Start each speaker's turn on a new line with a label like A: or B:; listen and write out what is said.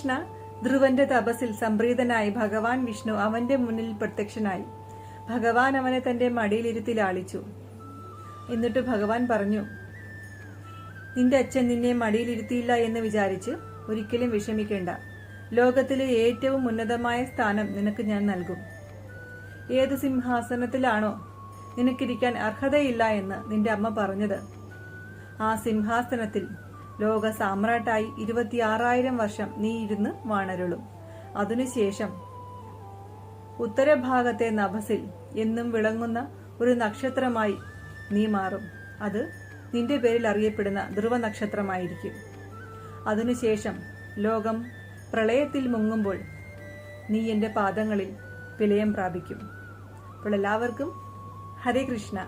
A: കൃഷ്ണ ധ്രുവന്റെ തപസ്സിൽ സംപ്രീതനായി ഭഗവാൻ വിഷ്ണു അവന്റെ മുന്നിൽ പ്രത്യക്ഷനായി. ഭഗവാൻ അവനെ തന്റെ മടിയിലിരുത്തി ലാളിച്ചു. എന്നിട്ട് ഭഗവാൻ പറഞ്ഞു, നിന്റെ അച്ഛൻ നിന്നെ മടിയിലിരുത്തിയില്ല എന്ന് വിചാരിച്ച് ഒരിക്കലും വിഷമിക്കേണ്ട. ലോകത്തിലെ ഏറ്റവും ഉന്നതമായ സ്ഥാനം നിനക്ക് ഞാൻ നൽകും. ഏത് സിംഹാസനത്തിലാണോ നിനക്കിരിക്കാൻ അർഹതയില്ല എന്ന് നിന്റെ അമ്മ പറഞ്ഞത്, ആ സിംഹാസനത്തിൽ ലോക സാമ്രാട്ടായി 26,000 വർഷം നീ ഇരുന്ന് വാണരുളും. അതിനുശേഷം ഉത്തരഭാഗത്തെ നഭസിൽ എന്നും വിളങ്ങുന്ന ഒരു നക്ഷത്രമായി നീ മാറും. അത് നിന്റെ പേരിൽ അറിയപ്പെടുന്ന ധ്രുവ നക്ഷത്രമായിരിക്കും. അതിനുശേഷം ലോകം പ്രളയത്തിൽ മുങ്ങുമ്പോൾ നീ എൻ്റെ പാദങ്ങളിൽ വിലയം പ്രാപിക്കും. അപ്പോൾ എല്ലാവർക്കും ഹരേ കൃഷ്ണ.